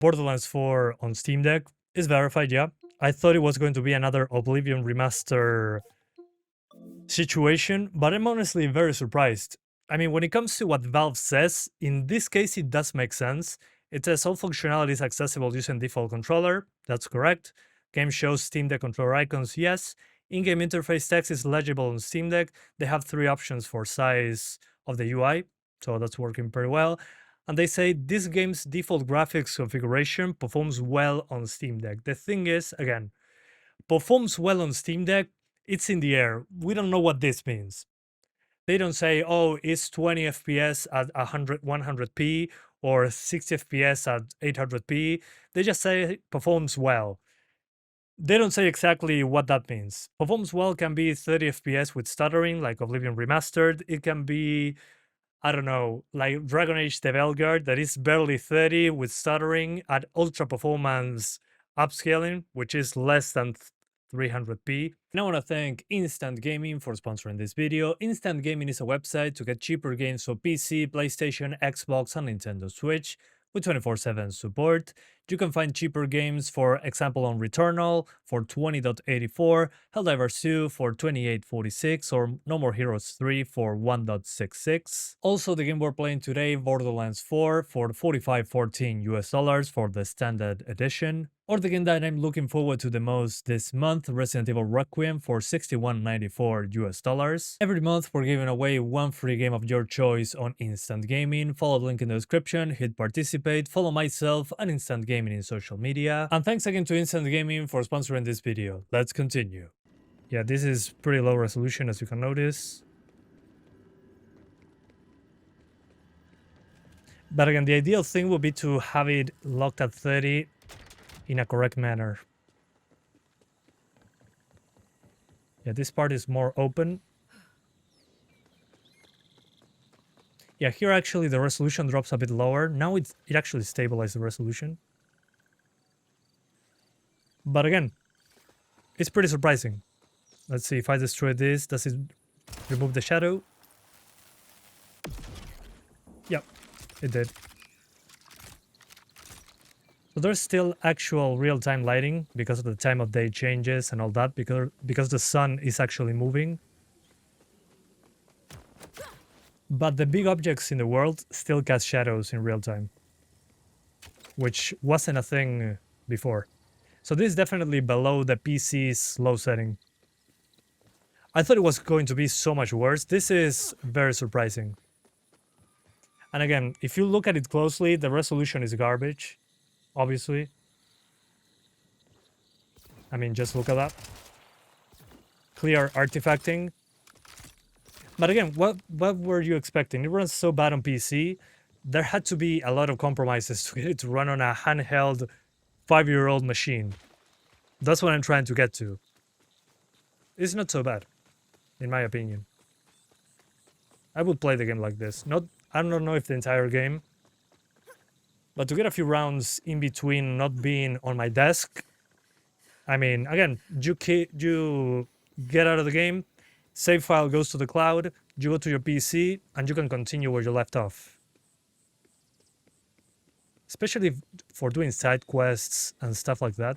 Borderlands 4 on Steam Deck is verified, yeah. I thought it was going to be another Oblivion remaster situation, but I'm honestly very surprised. I mean, when it comes to what Valve says, in this case it does make sense. It says all functionality is accessible using default controller. That's correct. Game shows Steam Deck controller icons, yes. In-game interface text is legible on Steam Deck. They have 3 options for size of the UI, so that's working pretty well. And they say this game's default graphics configuration performs well on Steam Deck. The thing is, again, performs well on Steam Deck, it's in the air. We don't know what this means. They don't say, oh, it's 20 FPS at 100p or 60 FPS at 800p. They just say performs well. They don't say exactly what that means. Performs well can be 30 FPS with stuttering, like Oblivion Remastered. It can be, I don't know, like Dragon Age The Veilguard, that is barely 30 with stuttering at ultra performance upscaling, which is less than 300p. And I want to thank Instant Gaming for sponsoring this video. Instant Gaming is a website to get cheaper games for PC, PlayStation, Xbox, and Nintendo Switch with 24/7 support. You can find cheaper games, for example, on Returnal for 20.84, Helldivers 2 for 28.46, or No More Heroes 3 for 1.66. Also, the game we're playing today, Borderlands 4 for $45.14 US for the standard edition. Or the game that I'm looking forward to the most this month, Resident Evil Requiem for $61.94 US. Every month we're giving away one free game of your choice on Instant Gaming. Follow the link in the description, hit participate, follow myself and Instant Gaming in social media. And thanks again to Instant Gaming for sponsoring this video. Let's continue. Yeah, this is pretty low resolution, as you can notice. But again, the ideal thing would be to have it locked at 30 in a correct manner. Yeah, this part is more open. Yeah, here actually the resolution drops a bit lower. Now it actually stabilized the resolution. But again, it's pretty surprising. Let's see if I destroy this. Does it remove the shadow? Yep, it did. So there's still actual real-time lighting because of the time of day changes and all that, because the sun is actually moving. But the big objects in the world still cast shadows in real time, which wasn't a thing before. So this is definitely below the PC's low setting. I thought it was going to be so much worse. This is very surprising. And again, if you look at it closely, the resolution is garbage. Obviously. I mean, just look at that. Clear artifacting. But again, what were you expecting? It runs so bad on PC. There had to be a lot of compromises to get it to run on a handheld 5-year-old machine. That's what I'm trying to get to. It's not so bad, in my opinion. I would play the game like this. I don't know if the entire game, but to get a few rounds in between not being on my desk, I mean, again, you get out of the game, save file goes to the cloud, you go to your PC, and you can continue where you left off. Especially for doing side quests and stuff like that.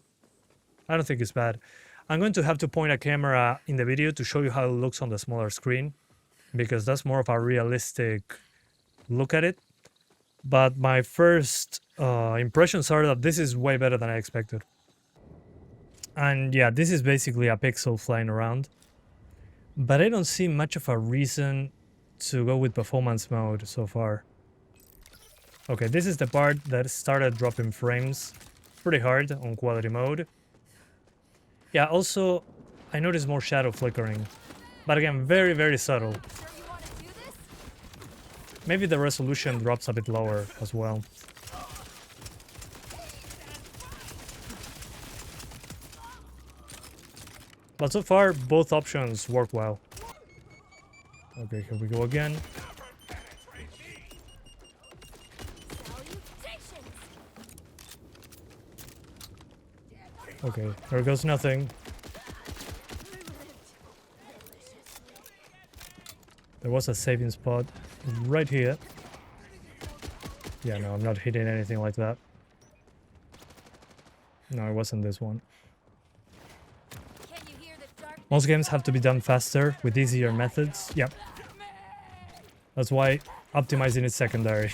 I don't think it's bad. I'm going to have to point a camera in the video to show you how it looks on the smaller screen, because that's more of a realistic look at it. But my first impressions are that this is way better than I expected. And yeah, this is basically a pixel flying around. But I don't see much of a reason to go with performance mode so far. Okay, this is the part that started dropping frames pretty hard on quality mode. Yeah, also, I noticed more shadow flickering. But again, very, very subtle. Maybe the resolution drops a bit lower as well. But so far, both options work well. Okay, here we go again. Okay, there goes nothing. There was a saving spot right here. Yeah, no, I'm not hitting anything like that. No, it wasn't this one. Most games have to be done faster with easier methods. Yep. That's why optimizing is secondary.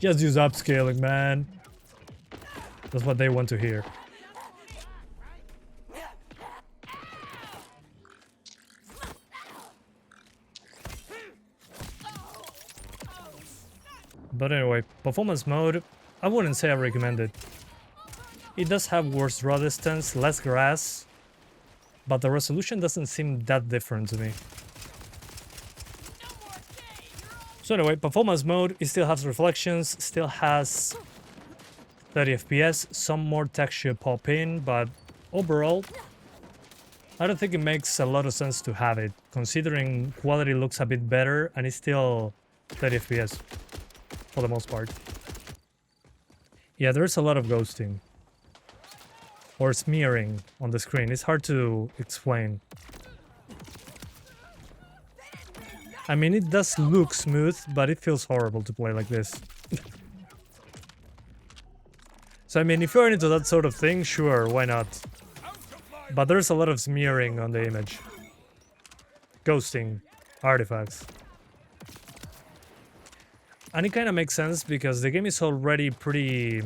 Just use upscaling, man. That's what they want to hear. But anyway, performance mode, I wouldn't say I recommend it. It does have worse draw distance, less grass, but the resolution doesn't seem that different to me. So anyway, performance mode, it still has reflections, still has 30 FPS, some more texture pop in, but overall, I don't think it makes a lot of sense to have it, considering quality looks a bit better and it's still 30 FPS for the most part. Yeah, there's a lot of ghosting. Or smearing on the screen. It's hard to explain. I mean, it does look smooth, but it feels horrible to play like this. So, I mean, if you're into that sort of thing, sure, why not? But there's a lot of smearing on the image. Ghosting. Artifacts. And it kind of makes sense because the game is already pretty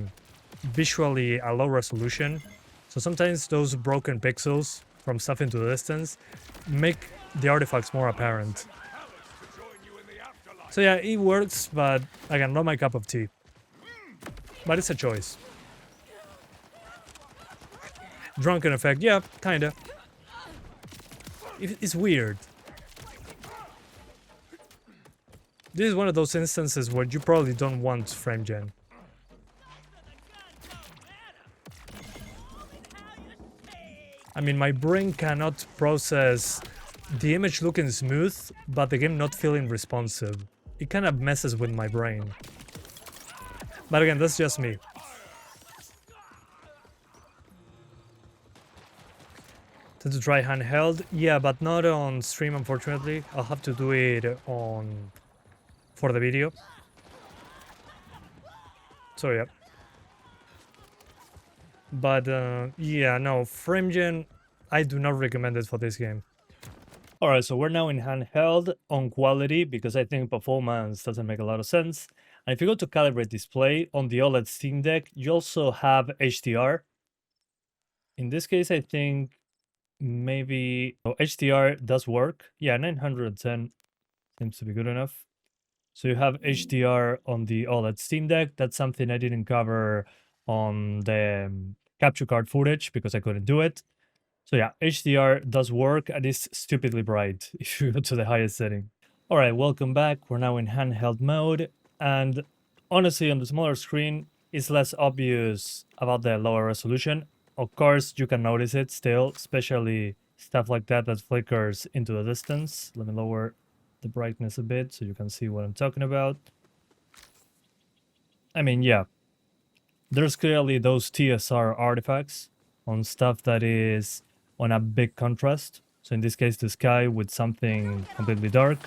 visually a low resolution. So sometimes those broken pixels from stuff into the distance make the artifacts more apparent. So yeah, it works, but again, not my cup of tea. But it's a choice. Drunken effect, yeah, kinda. It's weird. This is one of those instances where you probably don't want frame gen. I mean, my brain cannot process the image looking smooth, but the game not feeling responsive. It kind of messes with my brain. But again, that's just me. To try handheld, yeah, but not on stream, unfortunately. I'll have to do it for the video. So yeah. But yeah, no, FrameGen, I do not recommend it for this game. Alright, so we're now in handheld on quality because I think performance doesn't make a lot of sense. And if you go to calibrate display on the OLED Steam Deck, you also have HDR. In this case, I think maybe HDR does work. Yeah, 910 seems to be good enough. So you have HDR on the OLED Steam Deck. That's something I didn't cover on the capture card footage because I couldn't do it. So yeah, HDR does work and it's stupidly bright if you go to the highest setting. All right, welcome back. We're now in handheld mode. And honestly, on the smaller screen, it's less obvious about the lower resolution. Of course, you can notice it still, especially stuff like that flickers into the distance. Let me lower the brightness a bit so you can see what I'm talking about. I mean, yeah, there's clearly those TSR artifacts on stuff that is on a big contrast. So in this case, the sky with something completely dark.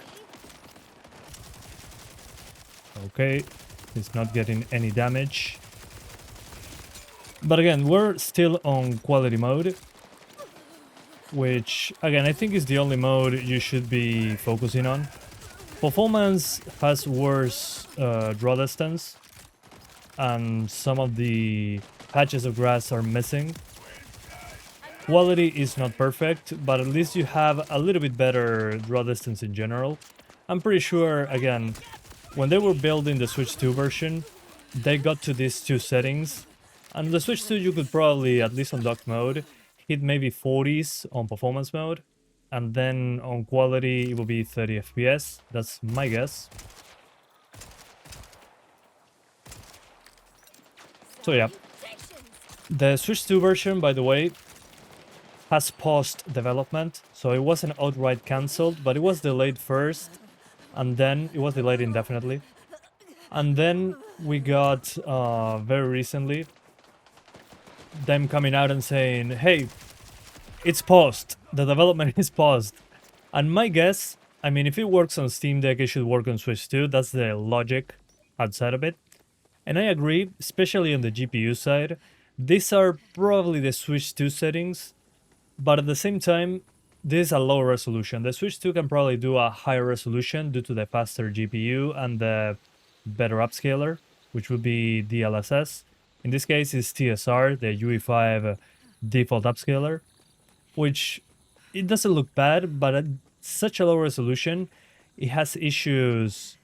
Okay, it's not getting any damage. But again, we're still on quality mode, which again, I think is the only mode you should be focusing on. Performance has worse draw distance, and some of the patches of grass are missing. Quality is not perfect, but at least you have a little bit better draw distance in general. I'm pretty sure, again, when they were building the Switch 2 version, they got to these two settings. And the Switch 2 you could probably, at least on dock mode, hit maybe 40s on performance mode. And then on quality it will be 30 FPS. That's my guess. So yeah. The Switch 2 version, by the way, has paused development. So it wasn't outright cancelled, but it was delayed first. And then it was delayed indefinitely. And then we got, very recently, them coming out and saying, hey, it's paused. The development is paused. And my guess, I mean, if it works on Steam Deck, it should work on Switch 2. That's the logic outside of it. And I agree, especially on the GPU side. These are probably the Switch 2 settings, but at the same time, this is a lower resolution. The Switch 2 can probably do a higher resolution due to the faster GPU and the better upscaler, which would be DLSS. In this case, it's TSR, the UE5 default upscaler, which it doesn't look bad, but at such a low resolution, it has issues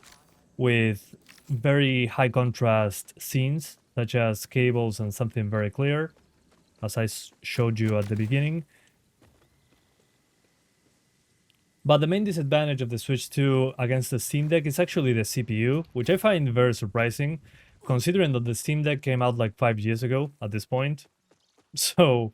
with very high contrast scenes, such as cables and something very clear, as I showed you at the beginning. But the main disadvantage of the Switch 2 against the Steam Deck is actually the CPU, which I find very surprising, considering that the Steam Deck came out like 5 years ago at this point. So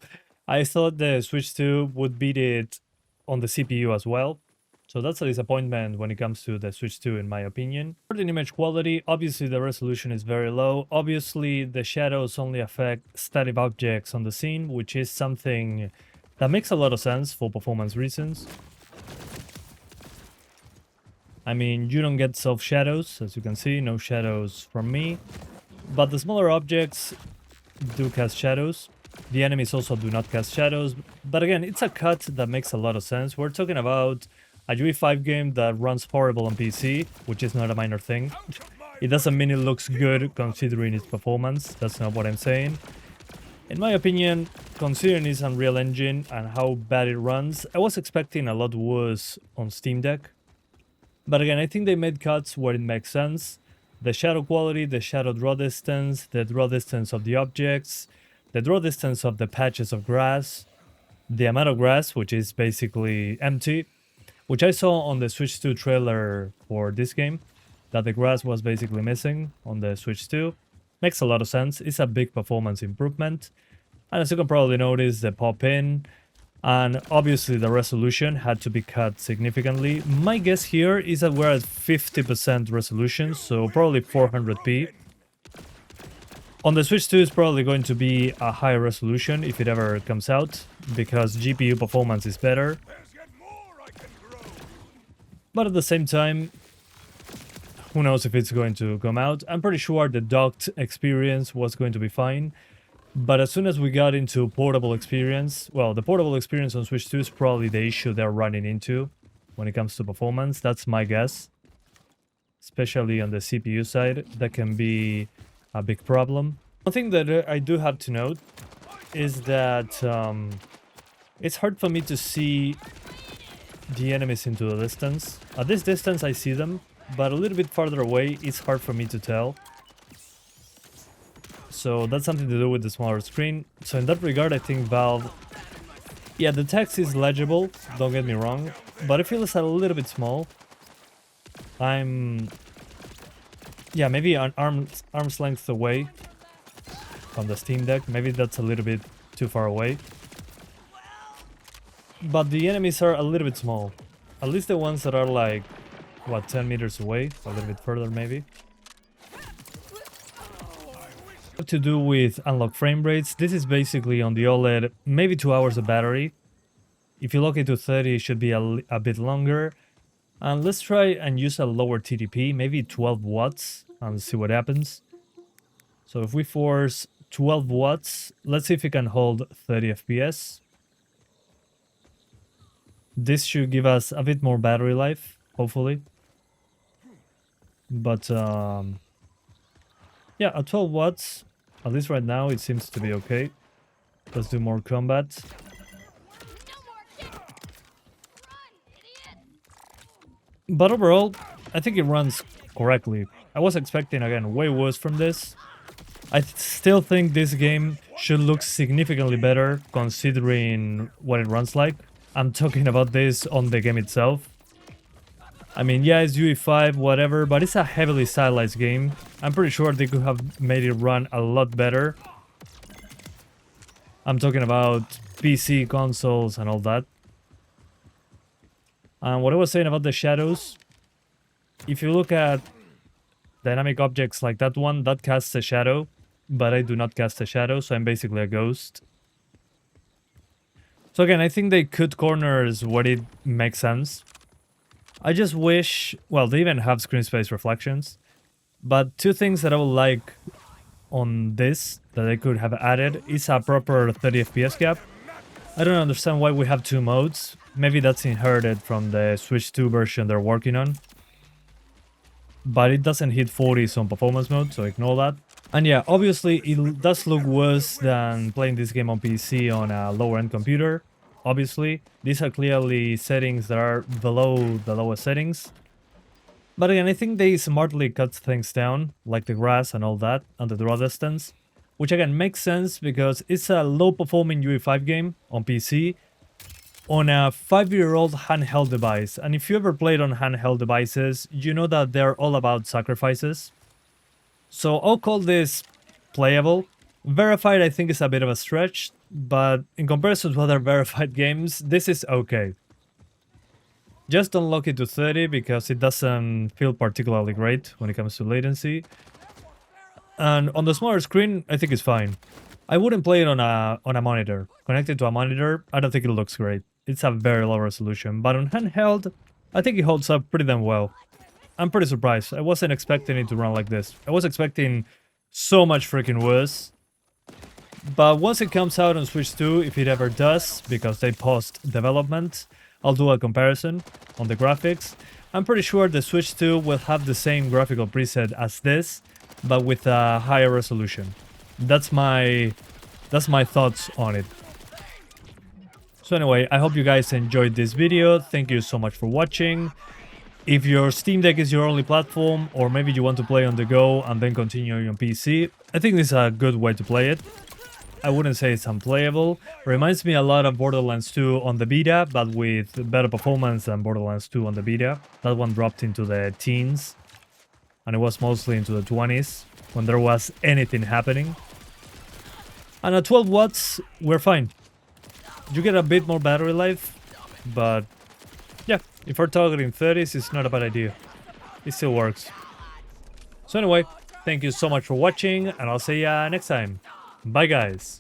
I thought the Switch 2 would beat it on the CPU as well. So that's a disappointment when it comes to the Switch 2 in my opinion. For the image quality, obviously the resolution is very low. Obviously the shadows only affect static objects on the scene, which is something that makes a lot of sense for performance reasons. I mean, you don't get soft shadows, as you can see, no shadows from me. But the smaller objects do cast shadows. The enemies also do not cast shadows. But again, it's a cut that makes a lot of sense. We're talking about a UE5 game that runs horrible on PC, which is not a minor thing. It doesn't mean it looks good considering its performance. That's not what I'm saying. In my opinion, considering its Unreal Engine and how bad it runs, I was expecting a lot worse on Steam Deck. But again, I think they made cuts where it makes sense. The shadow quality, the shadow draw distance, the draw distance of the objects, the draw distance of the patches of grass, the amount of grass, which is basically empty, which I saw on the Switch 2 trailer for this game, that the grass was basically missing on the Switch 2. Makes a lot of sense. It's a big performance improvement. And as you can probably notice, the pop-in, and obviously the resolution had to be cut significantly. My guess here is that we're at 50% resolution, so probably 400p. On the Switch 2 is probably going to be a higher resolution if it ever comes out, because GPU performance is better. But at the same time, who knows if it's going to come out. I'm pretty sure the docked experience was going to be fine. But as soon as we got into portable experience, well, the portable experience on Switch 2 is probably the issue they're running into when it comes to performance. That's my guess. Especially on the CPU side, that can be a big problem. One thing that I do have to note is that it's hard for me to see the enemies into the distance. At this distance I see them, but a little bit farther away it's hard for me to tell. So that's something to do with the smaller screen. So in that regard, I think Valve... Yeah, the text is legible, don't get me wrong, but it feels a little bit small. I'm... Yeah, maybe an arm's length away from the Steam Deck. Maybe that's a little bit too far away. But the enemies are a little bit small. At least the ones that are like, what, 10 meters away? A little bit further maybe. To do with unlock frame rates. This is basically on the OLED, maybe 2 hours of battery. If you lock it to 30, it should be a bit longer. And let's try and use a lower TDP, maybe 12 watts, and see what happens. So if we force 12 watts, let's see if it can hold 30 FPS. This should give us a bit more battery life, hopefully. But yeah, at 12 watts, at least right now, it seems to be okay. Let's do more combat. But overall, I think it runs correctly. I was expecting, again, way worse from this. I still think this game should look significantly better considering what it runs like. I'm talking about this on the game itself. I mean, yeah, it's UE5, whatever, but it's a heavily stylized game. I'm pretty sure they could have made it run a lot better. I'm talking about PC, consoles, and all that. And what I was saying about the shadows, if you look at dynamic objects like that one, that casts a shadow, but I do not cast a shadow, so I'm basically a ghost. So again, I think they cut corners where it makes sense. I just wish, well, they even have screen space reflections, but two things that I would like on this that they could have added is a proper 30 FPS cap. I don't understand why we have two modes. Maybe that's inherited from the Switch 2 version they're working on. But it doesn't hit 40s on performance mode, so ignore that. And yeah, obviously it does look worse than playing this game on PC on a lower-end computer. Obviously, these are clearly settings that are below the lowest settings. But again, I think they smartly cut things down, like the grass and all that, and the draw distance. Which again makes sense because it's a low-performing UE5 game on PC on a 5-year-old handheld device. And if you ever played on handheld devices, you know that they're all about sacrifices. So I'll call this playable. Verified I think is a bit of a stretch, but in comparison to other verified games, this is okay. Just don't lock it to 30 because it doesn't feel particularly great when it comes to latency. And on the smaller screen, I think it's fine. I wouldn't play it on a monitor. Connected to a monitor, I don't think it looks great. It's a very low resolution, but on handheld, I think it holds up pretty damn well. I'm pretty surprised. I wasn't expecting it to run like this. I was expecting so much freaking worse. But once it comes out on Switch 2, if it ever does, because they paused development, I'll do a comparison on the graphics. I'm pretty sure the Switch 2 will have the same graphical preset as this, but with a higher resolution. That's my thoughts on it. So anyway, I hope you guys enjoyed this video. Thank you so much for watching. If your Steam Deck is your only platform, or maybe you want to play on the go and then continue on your PC, I think this is a good way to play it. I wouldn't say it's unplayable. Reminds me a lot of Borderlands 2 on the beta, but with better performance than Borderlands 2 on the beta. That one dropped into the teens, and it was mostly into the 20s, when there was anything happening. And at 12 watts, we're fine. You get a bit more battery life, but yeah, if we're targeting 30s, it's not a bad idea. It still works. So anyway, thank you so much for watching, and I'll see ya next time. Bye guys.